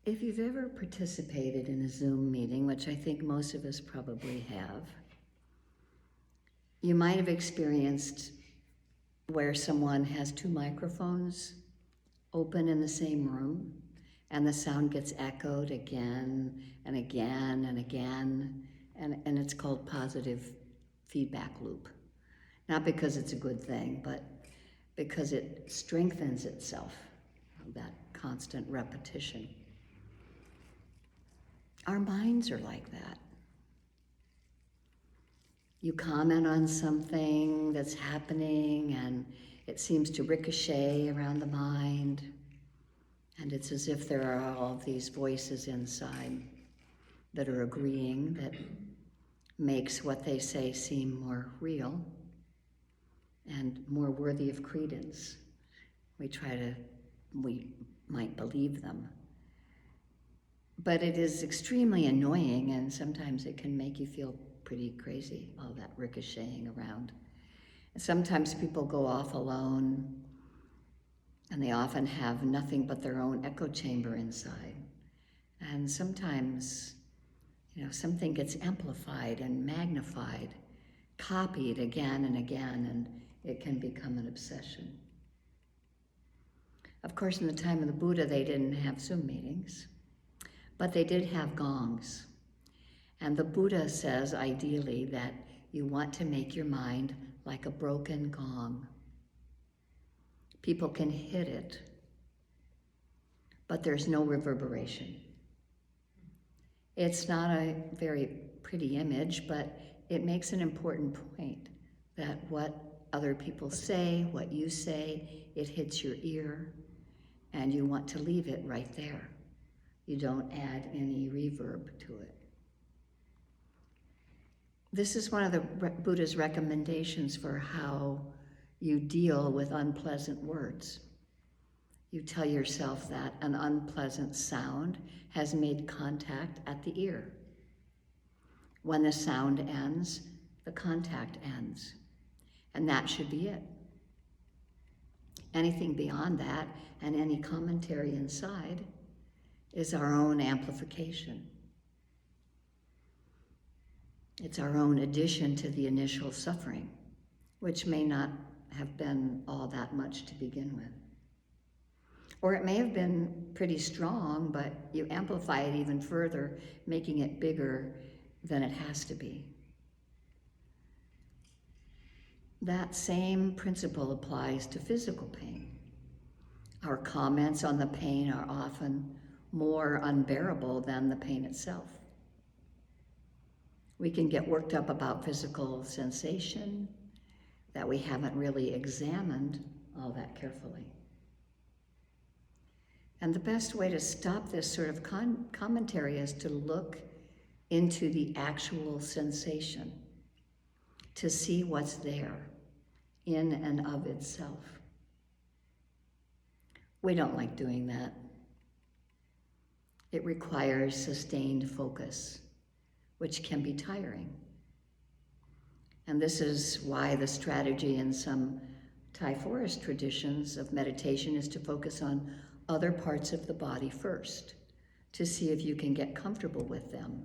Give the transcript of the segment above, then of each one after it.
If you've ever participated in a Zoom meeting, which I think most of us probably have, you might have experienced where someone has two microphones open in the same room, and the sound gets echoed again and again and again, and it's called positive feedback loop. Not because it's a good thing, but because it strengthens itself, that constant repetition. Our minds are like that. You comment on something that's happening and it seems to ricochet around the mind, and it's as if there are all of these voices inside that are agreeing, that makes what they say seem more real and more worthy of credence. We might believe them. But it is extremely annoying, and sometimes it can make you feel pretty crazy, all that ricocheting around. And sometimes people go off alone, and they often have nothing but their own echo chamber inside. And sometimes, something gets amplified and magnified, copied again and again, and it can become an obsession. Of course, in the time of the Buddha, they didn't have Zoom meetings, but they did have gongs. And the Buddha says, ideally, that you want to make your mind like a broken gong. People can hit it, but there's no reverberation. It's not a very pretty image, but it makes an important point that what other people say, what you say, it hits your ear, and you want to leave it right there. You don't add any reverb to it. This is one of the Buddha's recommendations for how you deal with unpleasant words. You tell yourself that an unpleasant sound has made contact at the ear. When the sound ends, the contact ends, and that should be it. Anything beyond that, and any commentary inside, is our own amplification. It's our own addition to the initial suffering, which may not have been all that much to begin with. Or it may have been pretty strong, but you amplify it even further, making it bigger than it has to be. That same principle applies to physical pain. Our comments on the pain are often more unbearable than the pain itself. We can get worked up about physical sensation that we haven't really examined all that carefully. And the best way to stop this sort of commentary is to look into the actual sensation, to see what's there in and of itself. We don't like doing that. It requires sustained focus, which can be tiring. And this is why the strategy in some Thai forest traditions of meditation is to focus on other parts of the body first, to see if you can get comfortable with them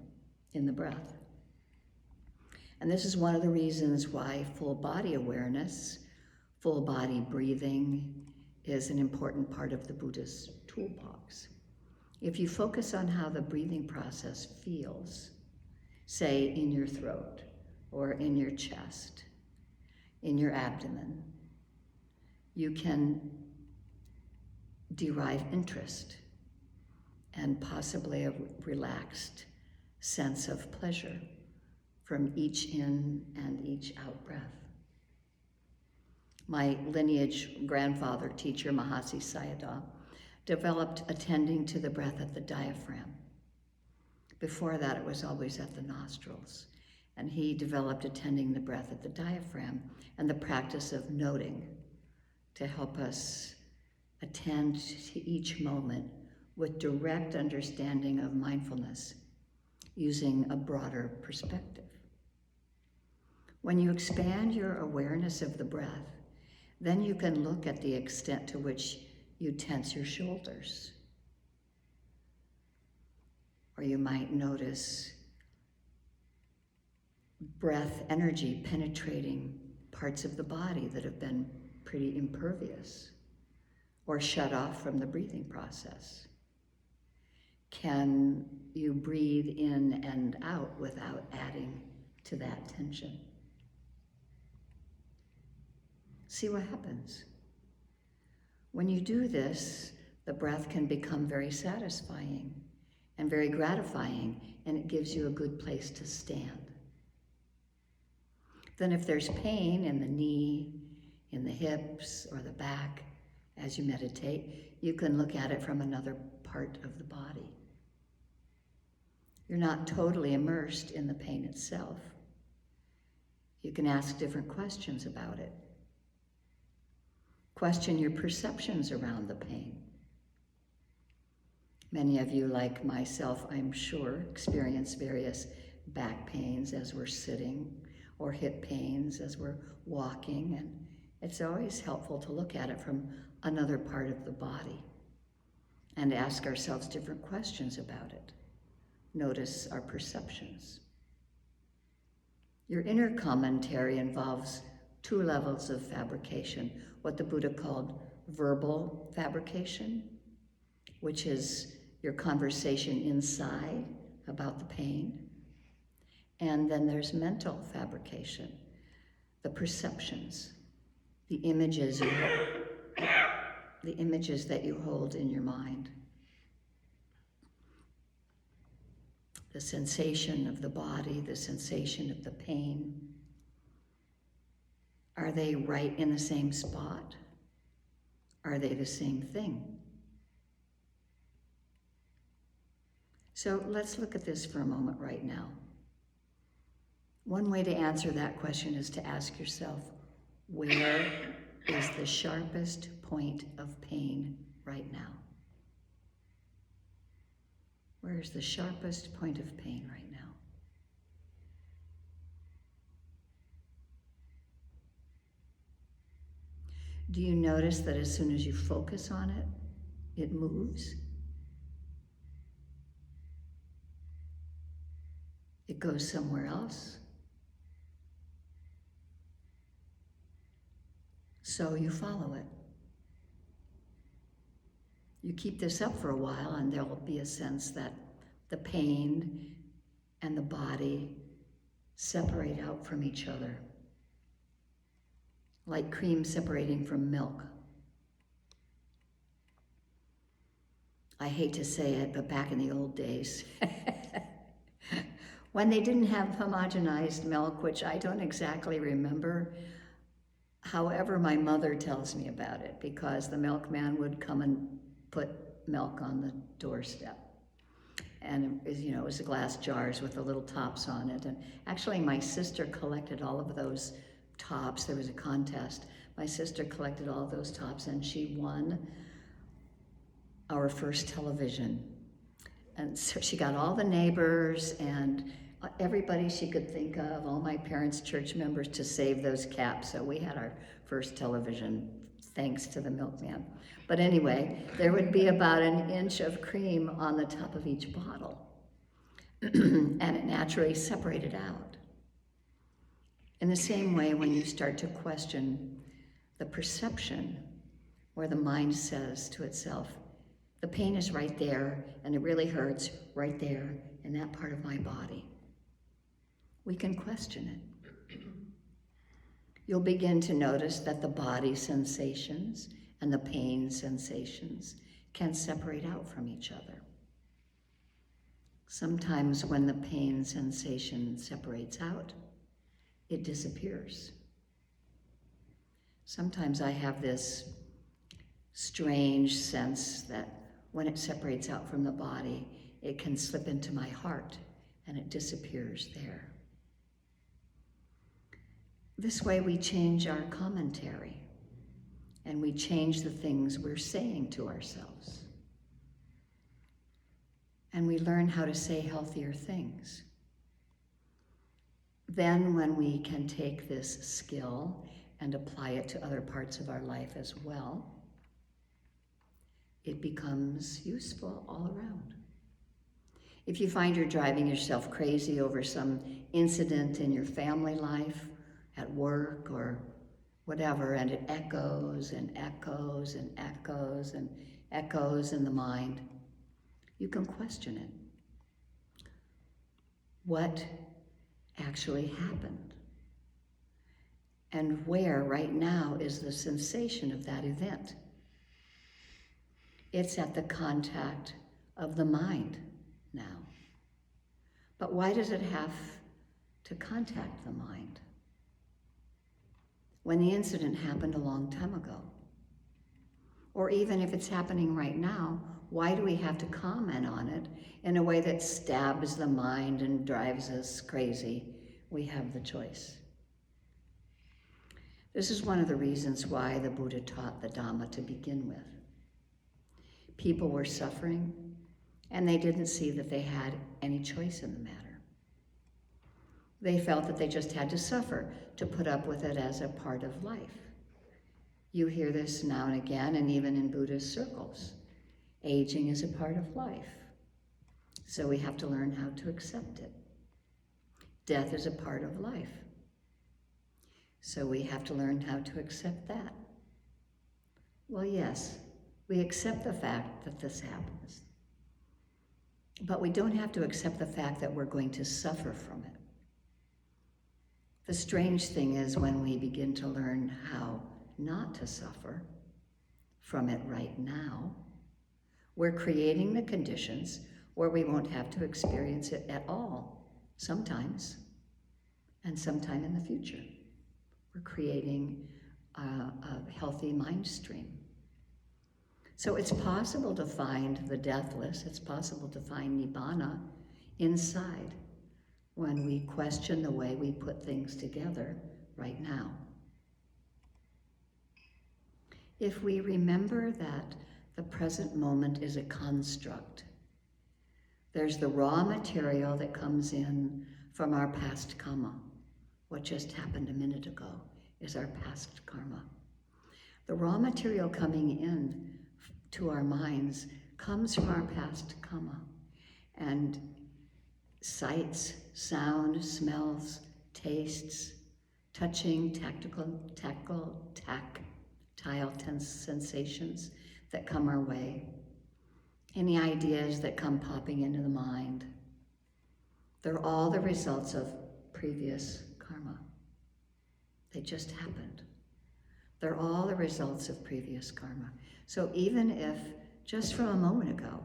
in the breath. And this is one of the reasons why full body awareness, full body breathing is an important part of the Buddha's toolbox. If you focus on how the breathing process feels, say in your throat or in your chest, in your abdomen, you can derive interest and possibly a relaxed sense of pleasure from each in and each out breath. My lineage grandfather, teacher Mahasi Sayadaw, developed attending to the breath at the diaphragm. Before that, it was always at the nostrils. And he developed attending the breath at the diaphragm and the practice of noting to help us attend to each moment with direct understanding of mindfulness, using a broader perspective. When you expand your awareness of the breath, then you can look at the extent to which you tense your shoulders, Or you might notice breath energy penetrating parts of the body that have been pretty impervious or shut off from the breathing process. Can you breathe in and out without adding to that tension? See what happens. When you do this, the breath can become very satisfying and very gratifying, and it gives you a good place to stand. Then if there's pain in the knee, in the hips, or the back, as you meditate, you can look at it from another part of the body. You're not totally immersed in the pain itself. You can ask different questions about it. Question your perceptions around the pain. Many of you, like myself, I'm sure, experience various back pains as we're sitting, or hip pains as we're walking, and it's always helpful to look at it from another part of the body and ask ourselves different questions about it. Notice our perceptions. Your inner commentary involves two levels of fabrication, what the Buddha called verbal fabrication, which is your conversation inside about the pain. And then there's mental fabrication, the perceptions, the images that you hold in your mind. The sensation of the body, the sensation of the pain. Are they right in the same spot? Are they the same thing? So let's look at this for a moment right now. One way to answer that question is to ask yourself, where is the sharpest point of pain right now? Where is the sharpest point of pain right now? Do you notice that as soon as you focus on it, it moves? It goes somewhere else? So you follow it. You keep this up for a while and there will be a sense that the pain and the body separate out from each other, like cream separating from milk. I hate to say it, but back in the old days, when they didn't have homogenized milk, which I don't exactly remember, however, my mother tells me about it, because the milkman would come and put milk on the doorstep. And it was the glass jars with the little tops on it. And actually, my sister collected all of those tops. There was a contest. My sister collected all of those tops, and she won our first television. And so she got all the neighbors and everybody she could think of, all my parents' church members, to save those caps. So we had our first television, thanks to the milkman. But anyway, there would be about an inch of cream on the top of each bottle. And it naturally separated out. In the same way, when you start to question the perception, where the mind says to itself, the pain is right there, and it really hurts right there in that part of my body. We can question it. You'll begin to notice that the body sensations and the pain sensations can separate out from each other. Sometimes when the pain sensation separates out, it disappears. Sometimes I have this strange sense that when it separates out from the body, it can slip into my heart and it disappears there. This way we change our commentary and we change the things we're saying to ourselves. And we learn how to say healthier things. Then when we can take this skill and apply it to other parts of our life as well, it becomes useful all around. If you find you're driving yourself crazy over some incident in your family life, at work or whatever, and it echoes and echoes and echoes and echoes in the mind, you can question it. What actually happened? And where right now is the sensation of that event? It's at the contact of the mind now. But why does it have to contact the mind? When the incident happened a long time ago. Or even if it's happening right now, why do we have to comment on it in a way that stabs the mind and drives us crazy? We have the choice. This is one of the reasons why the Buddha taught the Dhamma to begin with. People were suffering, and they didn't see that they had any choice in the matter. They felt that they just had to suffer to put up with it as a part of life. You hear this now and again, and even in Buddhist circles. Aging is a part of life, so we have to learn how to accept it. Death is a part of life, so we have to learn how to accept that. Well, yes, we accept the fact that this happens, but we don't have to accept the fact that we're going to suffer from it. The strange thing is when we begin to learn how not to suffer from it right now, we're creating the conditions where we won't have to experience it at all, sometimes, and sometime in the future. We're creating a healthy mind stream. So it's possible to find the deathless, it's possible to find Nibbana inside when we question the way we put things together right now. If we remember that the present moment is a construct, there's the raw material that comes in from our past karma. What just happened a minute ago is our past karma. The raw material coming in to our minds comes from our past karma. And sights, sound, smells, tastes, touching, tactile sensations that come our way, any ideas that come popping into the mind, they're all the results of previous karma. They just happened. They're all the results of previous karma. So even if, just from a moment ago,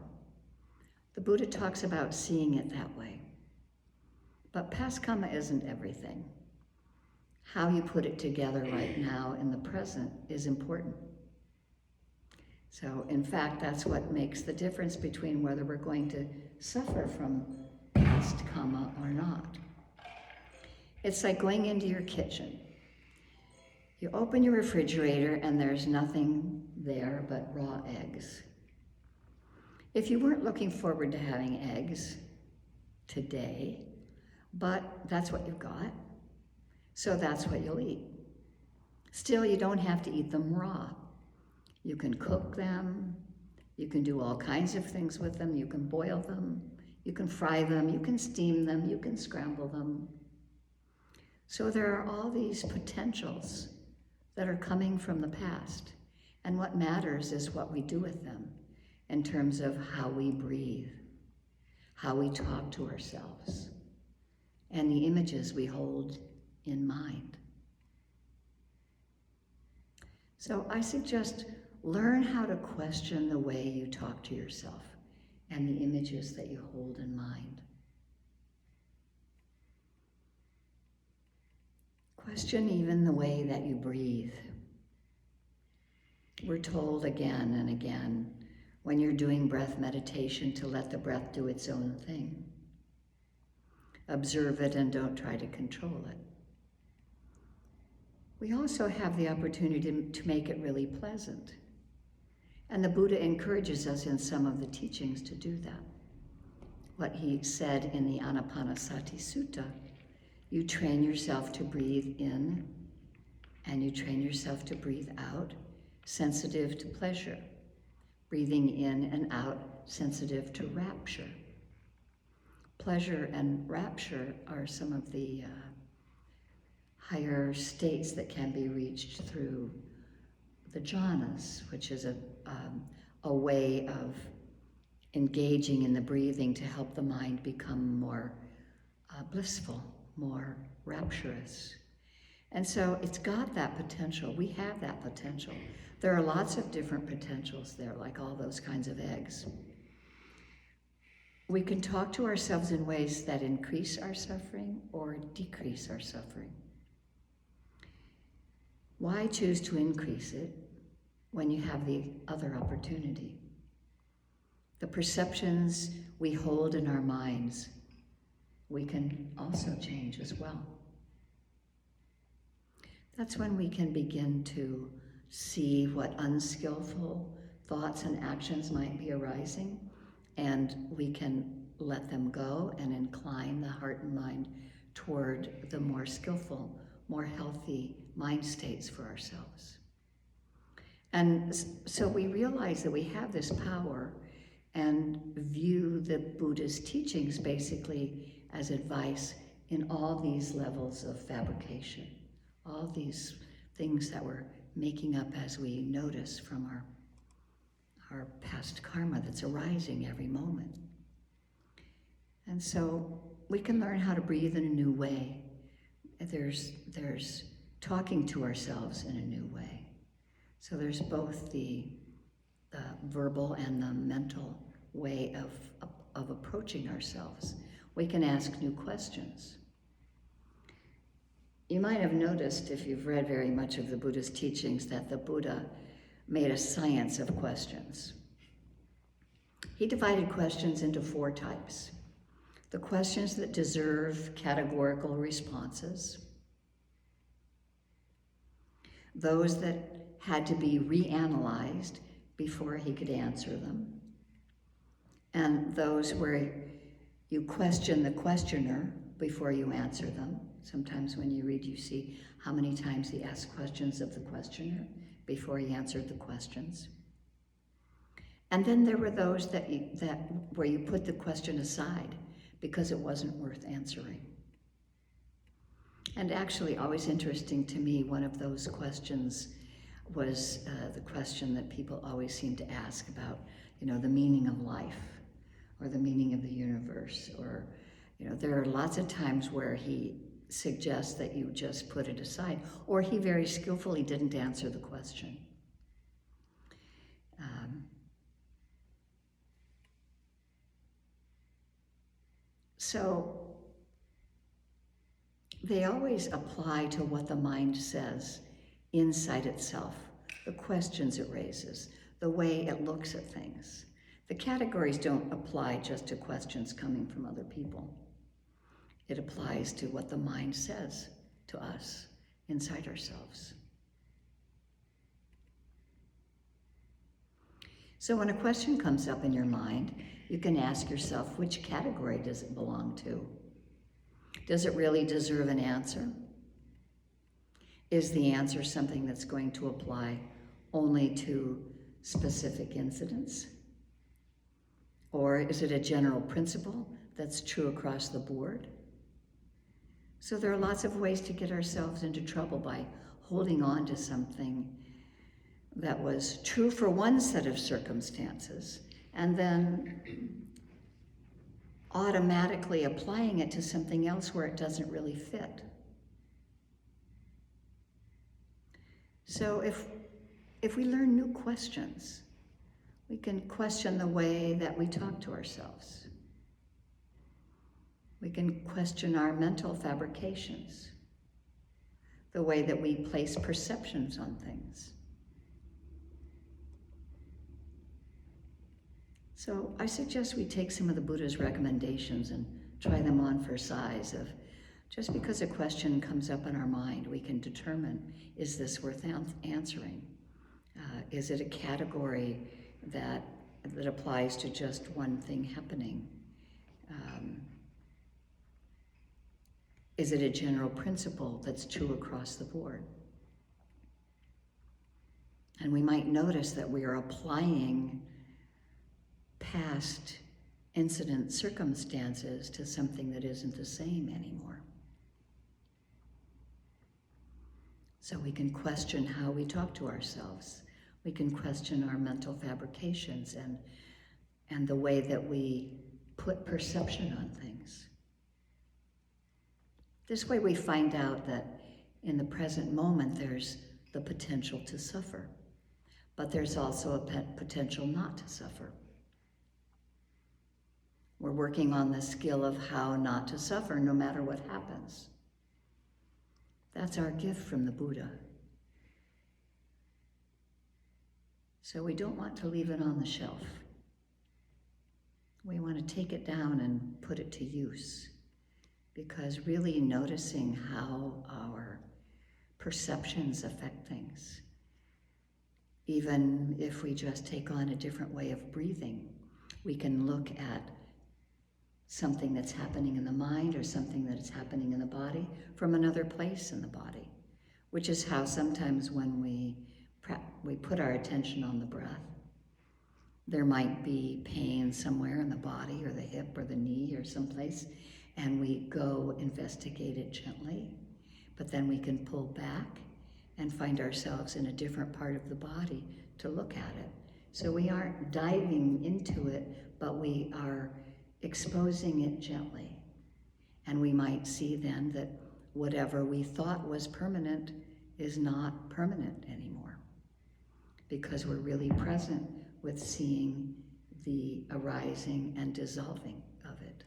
the Buddha talks about seeing it that way. But past karma isn't everything. How you put it together right now in the present is important. So, in fact, that's what makes the difference between whether we're going to suffer from past karma or not. It's like going into your kitchen. You open your refrigerator and there's nothing there but raw eggs. If you weren't looking forward to having eggs today, but that's what you've got, so that's what you'll eat. Still, you don't have to eat them raw. You can cook them, you can do all kinds of things with them, you can boil them, you can fry them, you can steam them, you can scramble them. So there are all these potentials that are coming from the past, and what matters is what we do with them in terms of how we breathe, how we talk to ourselves, and the images we hold in mind. So I suggest learn how to question the way you talk to yourself and the images that you hold in mind. Question even the way that you breathe. We're told again and again when you're doing breath meditation to let the breath do its own thing. Observe it and don't try to control it. We also have the opportunity to make it really pleasant. And the Buddha encourages us in some of the teachings to do that. What he said in the Anapanasati Sutta, you train yourself to breathe in and you train yourself to breathe out, sensitive to pleasure. Breathing in and out, sensitive to rapture. Pleasure and rapture are some of the higher states that can be reached through the jhanas, which is a way of engaging in the breathing to help the mind become more blissful, more rapturous. And so it's got that potential. We have that potential. There are lots of different potentials there, like all those kinds of eggs. We can talk to ourselves in ways that increase our suffering or decrease our suffering. Why choose to increase it when you have the other opportunity? The perceptions we hold in our minds, we can also change as well. That's when we can begin to see what unskillful thoughts and actions might be arising, and we can let them go and incline the heart and mind toward the more skillful, more healthy mind states for ourselves. And so we realize that we have this power and view the Buddha's teachings basically as advice in all these levels of fabrication, all these things that we're making up as we notice from our past karma that's arising every moment. And so we can learn how to breathe in a new way. There's talking to ourselves in a new way. So there's both the verbal and the mental way of approaching ourselves. We can ask new questions. You might have noticed, if you've read very much of the Buddha's teachings, that the Buddha made a science of questions. He divided questions into 4 types. The questions that deserve categorical responses, those that had to be reanalyzed before he could answer them, and those where you question the questioner before you answer them. Sometimes when you read, you see how many times he asked questions of the questioner before he answered the questions. And then there were those where you put the question aside because it wasn't worth answering. And actually, always interesting to me, one of those questions was the question that people always seem to ask about, the meaning of life or the meaning of the universe. Or, there are lots of times where he suggests that you just put it aside, or he very skillfully didn't answer the question. So they always apply to what the mind says inside itself, the questions it raises, the way it looks at things. The categories don't apply just to questions coming from other people. It applies to what the mind says to us inside ourselves. So when a question comes up in your mind, you can ask yourself, which category does it belong to? Does it really deserve an answer? Is the answer something that's going to apply only to specific incidents? Or is it a general principle that's true across the board? So there are lots of ways to get ourselves into trouble by holding on to something that was true for one set of circumstances and then automatically applying it to something else where it doesn't really fit. So if we learn new questions, we can question the way that we talk to ourselves. We can question our mental fabrications, the way that we place perceptions on things. So I suggest we take some of the Buddha's recommendations and try them on for size. Of just because a question comes up in our mind, we can determine, is this worth answering? Is it a category that applies to just one thing happening? Is it a general principle that's true across the board? And we might notice that we are applying past incident circumstances to something that isn't the same anymore. So we can question how we talk to ourselves. We can question our mental fabrications and the way that we put perception on things. This way we find out that in the present moment there's the potential to suffer, but there's also a potential not to suffer. We're working on the skill of how not to suffer no matter what happens. That's our gift from the Buddha. So we don't want to leave it on the shelf. We want to take it down and put it to use, because really noticing how our perceptions affect things, even if we just take on a different way of breathing, we can look at something that's happening in the mind or something that is happening in the body from another place in the body, which is how sometimes when we put our attention on the breath, there might be pain somewhere in the body or the hip or the knee or someplace, and we go investigate it gently, but then we can pull back and find ourselves in a different part of the body to look at it. So we aren't diving into it, but we are exposing it gently. And we might see then that whatever we thought was permanent is not permanent anymore, because we're really present with seeing the arising and dissolving of it.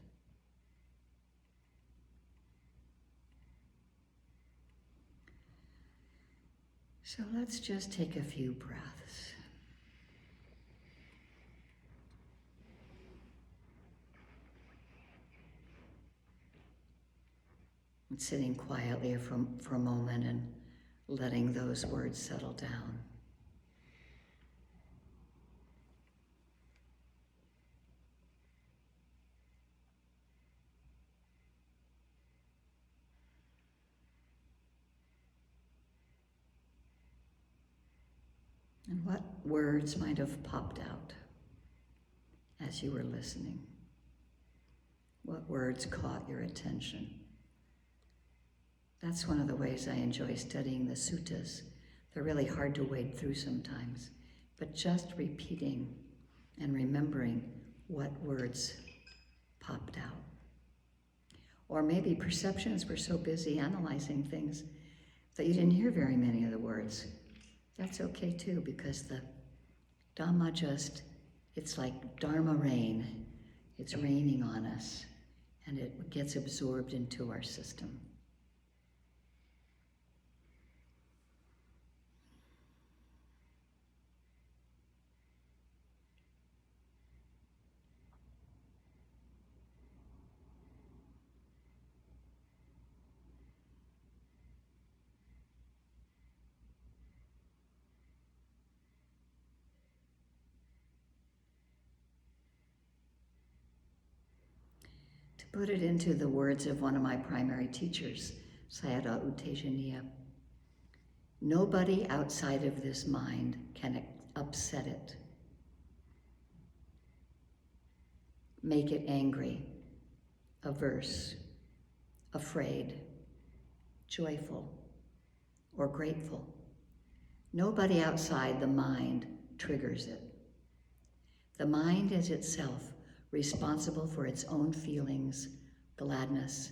So let's just take a few breaths. And sitting quietly for a moment and letting those words settle down. And what words might have popped out as you were listening? What words caught your attention? That's one of the ways I enjoy studying the suttas. They're really hard to wade through sometimes, but just repeating and remembering what words popped out. Or maybe perceptions were so busy analyzing things that you didn't hear very many of the words. That's okay too, because the Dhamma it's like Dharma rain. It's raining on us, and it gets absorbed into our system. To put it into the words of one of my primary teachers, Sayadaw U Tejaniya, nobody outside of this mind can upset it, make it angry, averse, afraid, joyful, or grateful. Nobody outside the mind triggers it. The mind is itself responsible for its own feelings, gladness,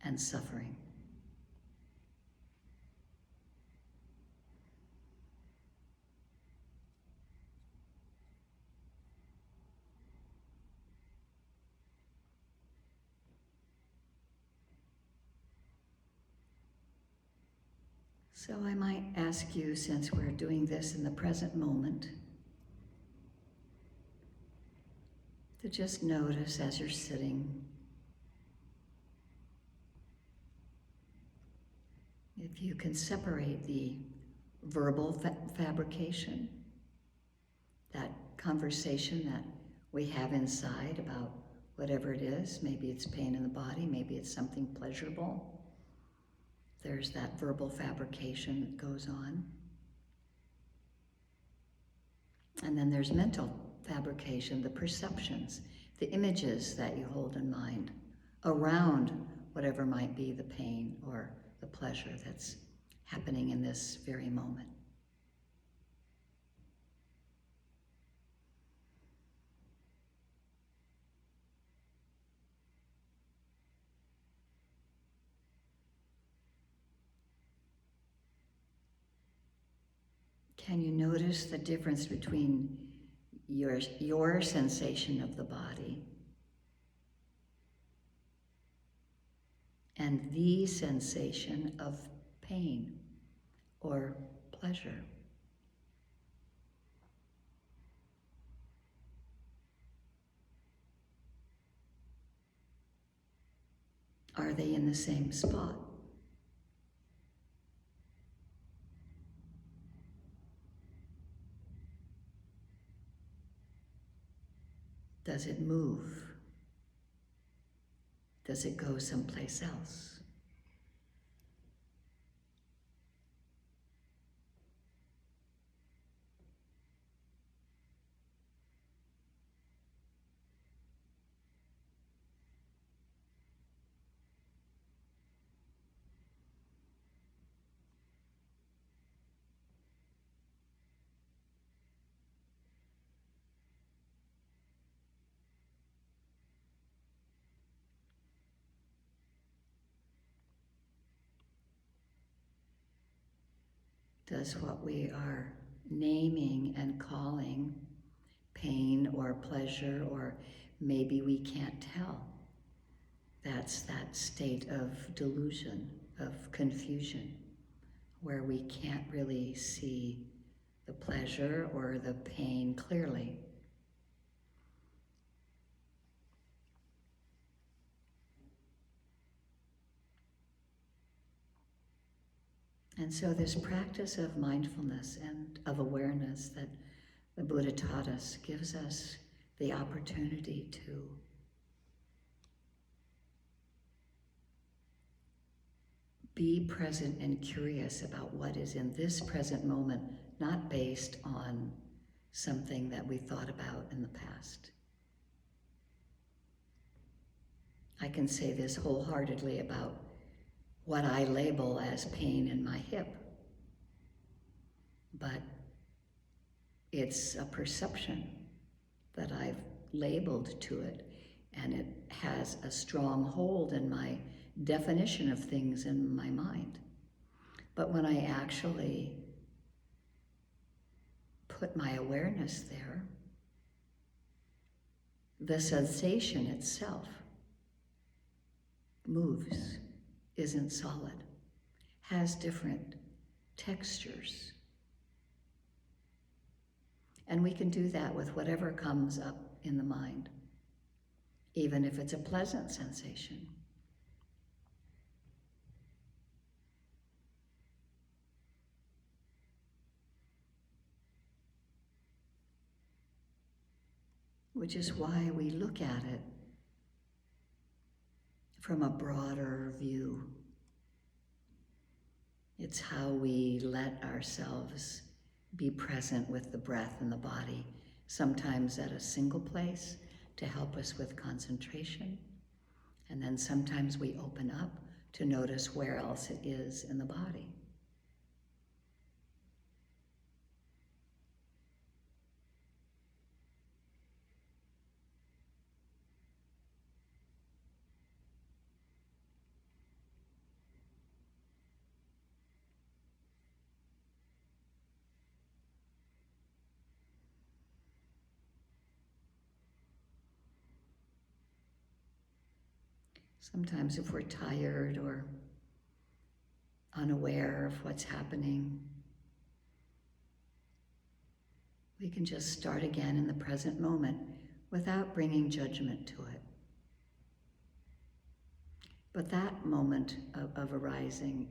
and suffering. So I might ask you, since we're doing this in the present moment, to just notice as you're sitting, if you can separate the verbal fabrication, that conversation that we have inside about whatever it is. Maybe it's pain in the body, maybe it's something pleasurable. There's that verbal fabrication that goes on. And then there's mental fabrication, the perceptions the images that you hold in mind around whatever might be the pain or the pleasure that's happening in this very moment. Can you notice the difference between your sensation of the body and the sensation of pain or pleasure? Are they in the same spot? Does it move? Does it go someplace else? Does what we are naming and calling pain or pleasure, or maybe we can't tell, that's that state of delusion, of confusion, where we can't really see the pleasure or the pain clearly. And so this practice of mindfulness and of awareness that the Buddha taught us gives us the opportunity to be present and curious about what is in this present moment, not based on something that we thought about in the past. I can say this wholeheartedly about what I label as pain in my hip, but it's a perception that I've labeled to it, and it has a strong hold in my definition of things in my mind. But when I actually put my awareness there, the sensation itself moves, isn't solid, has different textures. And we can do that with whatever comes up in the mind, even if it's a pleasant sensation. Which is why we look at it from a broader view. It's how we let ourselves be present with the breath and the body, sometimes at a single place to help us with concentration, and then sometimes we open up to notice where else it is in the body. Sometimes if we're tired or unaware of what's happening, we can just start again in the present moment without bringing judgment to it. But that moment of arising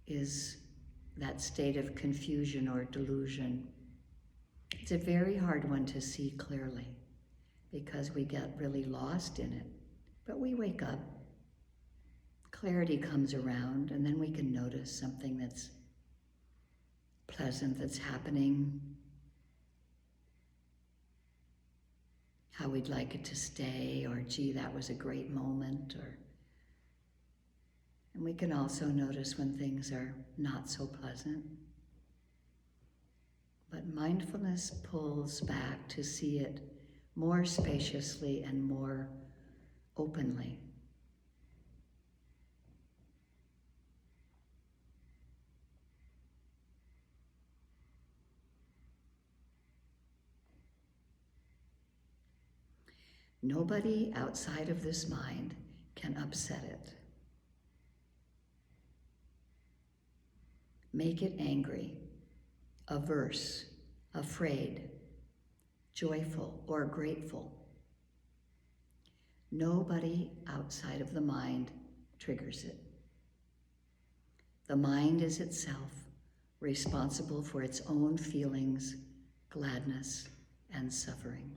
is that state of confusion or delusion. It's a very hard one to see clearly because we get really lost in it. But we wake up, clarity comes around, and then we can notice something that's pleasant that's happening, how we'd like it to stay, or gee, that was a great moment, and we can also notice when things are not so pleasant. But mindfulness pulls back to see it more spaciously and more openly. Nobody outside of this mind can upset it, make it angry, averse, afraid, joyful, or grateful. Nobody outside of the mind triggers it. The mind is itself responsible for its own feelings, gladness, and suffering.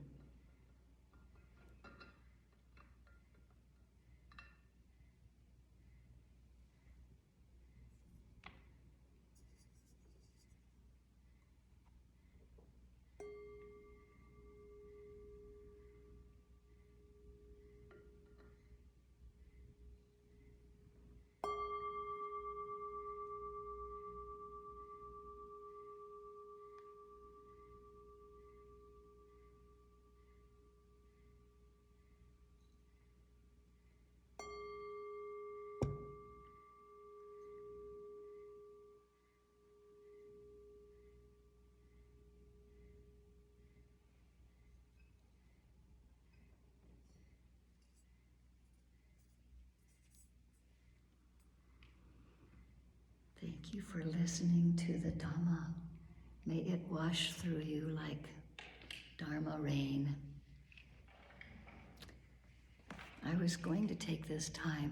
Thank you for listening to the Dhamma. May it wash through you like Dharma rain. I was going to take this time